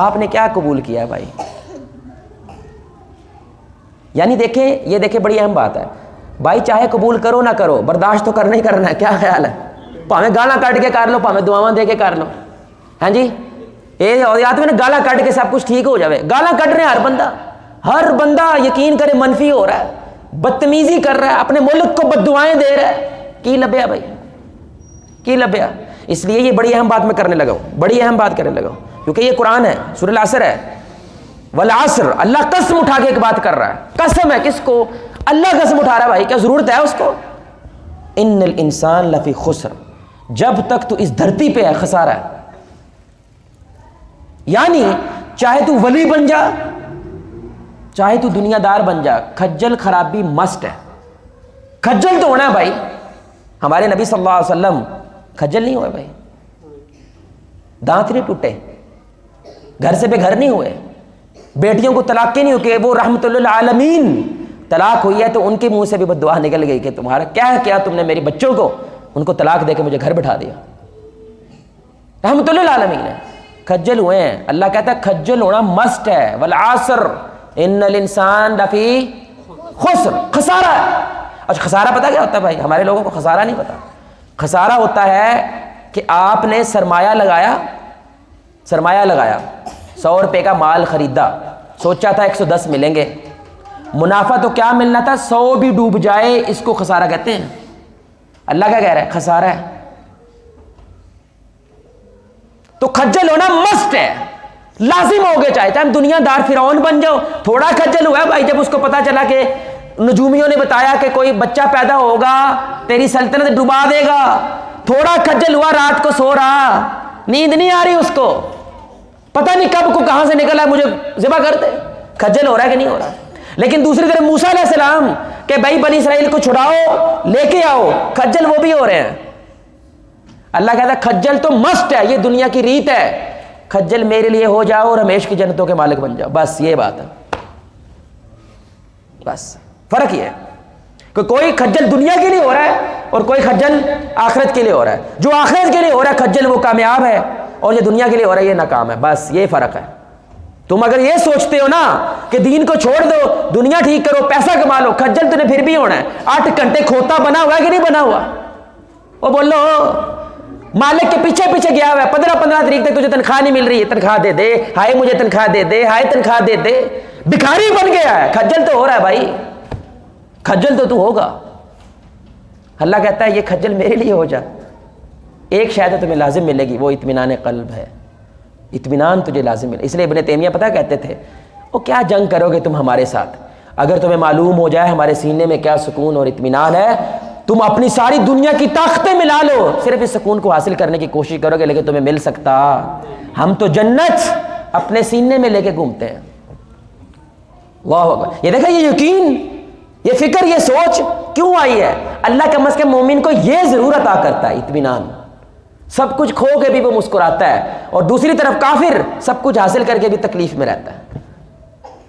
آپ نے کیا قبول کیا بھائی؟ یعنی دیکھیں، یہ دیکھیں بڑی اہم بات ہے بھائی، چاہے قبول کرو نہ کرو، برداشت تو کرنا ہی کرنا ہے۔ کیا خیال ہے؟ پاویں گالاں کٹ کے کر لو، پاویں دعاواں دے کے کر لو، ہاں جی، یہ یاد میں نا گالاں کٹ کے سب کچھ ٹھیک ہو جاوے۔ گالاں کٹ رہے ہیں ہر بندہ یقین کرے منفی ہو رہا ہے، بدتمیزی کر رہا ہے، اپنے ملک کو بد دعائیں دے رہا ہے، کی لبیا بھائی، کی لبیا؟ اس لیے یہ بڑی اہم بات میں کرنے لگا ہوں، بڑی اہم بات کرنے لگا ہوں، کیونکہ یہ قرآن ہے، سورہ العصر ہے، والعصر، اللہ قسم اٹھا کے ایک بات کر رہا ہے، قسم ہے کس کو؟ اللہ قسم اٹھا رہا ہے بھائی، کیا ضرورت ہے اس کو؟ ان الانسان لفی خسر، جب تک تو اس دھرتی پہ ہے خسارہ ہے. یعنی چاہے تو ولی بن جا, چاہے تو دنیا دار بن جا, کھجل خرابی مسٹ ہے. کھجل تو ہونا ہے بھائی. ہمارے نبی صلی اللہ علیہ وسلم کھجل نہیں ہوئے بھائی, دانت نہیں ٹوٹے, گھر سے بے گھر نہیں ہوئے, بیٹیوں کو طلاق نہیں ہوئی کہ وہ رحمت للعالمین طلاق ہوئی ہے تو ان کے منہ سے بھی بد دعا نکل گئی کہ تمہارا کیا کیا تم نے میری بچوں کو, ان کو طلاق دے کے مجھے گھر بٹھا دیا. رحمت للعالمین ہے, کھجل ہوئے ہیں. اللہ کہتا ہے کھجل ہونا مسٹ ہے. والعصر ان الانسان لفی خسر, خسارہ ہے. اچھا خسارہ پتہ کیا ہوتا ہے بھائی؟ ہمارے لوگوں کو خسارہ نہیں پتا. خسارہ ہوتا ہے کہ آپ نے سرمایہ لگایا 100 روپے کا مال خریدا, سوچا تھا 110 ملیں گے, منافع تو کیا ملنا تھا 100 بھی ڈوب جائے, اس کو خسارہ کہتے ہیں. اللہ کیا کہہ رہا ہے؟ خسارہ ہے. تو کھجل ہونا مسٹ ہے, لازم ہو گئے, چاہے ہم دنیا دار فرعون بن جاؤ. تھوڑا کھجل ہوا ہے بھائی جب اس کو پتا چلا کہ نجومیوں نے بتایا کہ کوئی بچہ پیدا ہوگا تیری سلطنت ڈبا دے گا. تھوڑا کھجل ہوا, رات کو سو رہا, نیند نہیں آ رہی اس کو, پتہ نہیں کب کو کہاں سے نکلا مجھے ذبح کر دے. کھجل ہو رہا ہے کہ نہیں ہو رہا؟ لیکن دوسری طرف موسیٰ علیہ السلام کہ بھائی بنی اسرائیل کو چھڑاؤ, لے کے آؤ, کھجل وہ بھی ہو رہے ہیں. اللہ کہتا ہے کھجل تو مسٹ ہے, یہ دنیا کی ریت ہے. کھجل میرے لیے ہو جاؤ اور ہمیش کی جنتوں کے مالک بن جاؤ, بس یہ بات ہے. بس فرق یہ ہے کہ کوئی کھجل دنیا کے لیے ہو رہا ہے اور کوئی کھجل آخرت کے لیے ہو رہا ہے. جو آخرت کے لیے ہو رہا ہے کھجل وہ کامیاب ہے, اور جو دنیا کے لیے ہو رہا ہے یہ ناکام ہے. بس یہ فرق ہے. تم اگر یہ سوچتے ہو نا کہ دین کو چھوڑ دو, دنیا ٹھیک کرو, پیسہ کما لو, کھجل تمہیں پھر بھی ہونا ہے. 8 گھنٹے کھوتا بنا ہوا ہے کہ نہیں بنا ہوا؟ وہ بولو مالک کے پیچھے پیچھے گیا ہوا ہے, 15 تاریخ تک تجھے تنخواہ نہیں مل رہی ہے, تنخواہ دے دے, ہائے مجھے تنخواہ دے دے, ہائے تنخواہ دے دے. بھکاری بن گیا ہے. کھجل تو ہو رہا ہے بھائی, کھجل تو ہوگا. اللہ کہتا ہے یہ کھجل میرے لیے ہو جا. ایک شاید تمہیں لازم ملے گی, وہ اطمینان قلب ہے. اطمینان تجھے لازم ملے. اس لیے ابن تیمیہ پتہ کہتے تھے وہ کیا جنگ کرو گے تم ہمارے ساتھ, اگر تمہیں معلوم ہو جائے ہمارے سینے میں کیا سکون اور اطمینان ہے, تم اپنی ساری دنیا کی طاقتیں ملا لو, صرف اس سکون کو حاصل کرنے کی کوشش کرو گے, لیکن تمہیں مل سکتا. ہم تو جنت اپنے سینے میں لے کے گھومتے ہیں. واہ اکبر. یہ دیکھا, یہ یقین, یہ فکر, یہ سوچ کیوں آئی ہے؟ اللہ کم از کم مومن کو یہ ضرور عطا کرتا ہے اطمینان. سب کچھ کھو کے بھی وہ مسکراتا ہے, اور دوسری طرف کافر سب کچھ حاصل کر کے بھی تکلیف میں رہتا ہے.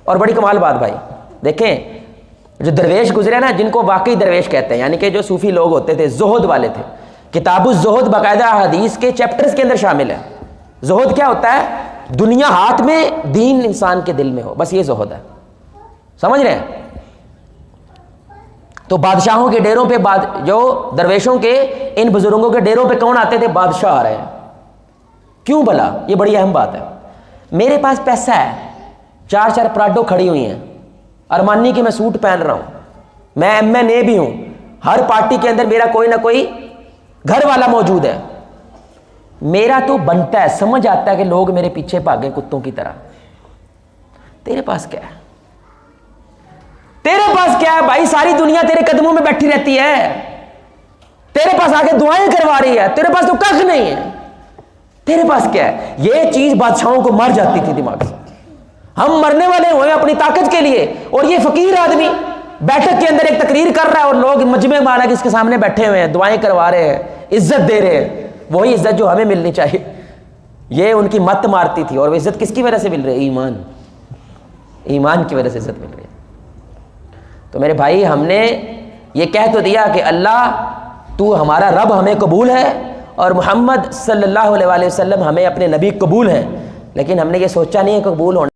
اور بڑی کمال بات بھائی دیکھیں, جو درویش گزرے نا, جن کو واقعی درویش کہتے ہیں, یعنی کہ جو صوفی لوگ ہوتے تھے, زہد والے تھے. کتاب الزہد باقاعدہ حدیث کے چیپٹرز کے اندر شامل ہے. زہد کیا ہوتا ہے؟ دنیا ہاتھ میں, دین انسان کے دل میں ہو, بس یہ زہد ہے. سمجھ رہے ہیں؟ تو بادشاہوں کے ڈیروں پہ جو درویشوں کے ان بزرگوں کے ڈیروں پہ کون آتے تھے؟ بادشاہ آ رہے ہیں. کیوں بھلا؟ یہ بڑی اہم بات ہے. میرے پاس پیسہ ہے, 4 پراڈو کھڑی ہوئی ہیں, ارمانی کی میں سوٹ پہن رہا ہوں, میں MNA بھی ہوں, ہر پارٹی کے اندر میرا کوئی نہ کوئی گھر والا موجود ہے. میرا تو بنتا ہے, سمجھ آتا ہے کہ لوگ میرے پیچھے بھاگے کتوں کی طرح. تیرے پاس کیا ہے؟ تیرے پاس کیا ہے بھائی؟ ساری دنیا تیرے قدموں میں بیٹھی رہتی ہے, تیرے پاس آ کے دعائیں کروا رہی ہے, تیرے پاس تو کخ نہیں ہے. تیرے پاس کیا ہے؟ یہ چیز بادشاہوں کو مر جاتی تھی دماغ سے. ہم مرنے والے ہوئے اپنی طاقت کے لیے, اور یہ فقیر آدمی بیٹھک کے اندر ایک تقریر کر رہا ہے اور لوگ مجمع مانا کہ اس کے سامنے بیٹھے ہوئے ہیں, دعائیں کروا رہے ہیں, عزت دے رہے ہیں, وہی عزت جو ہمیں ملنی چاہیے. یہ ان کی مت مارتی تھی. اور وہ عزت کس کی وجہ سے مل رہی ہے؟ ایمان کی وجہ سے عزت مل رہی ہے. تو میرے بھائی, ہم نے یہ کہہ تو دیا کہ اللہ تو ہمارا رب, ہمیں قبول ہے, اور محمد صلی اللہ علیہ وسلم ہمیں اپنے نبی قبول ہے, لیکن ہم نے یہ سوچا نہیں ہے قبول ہونے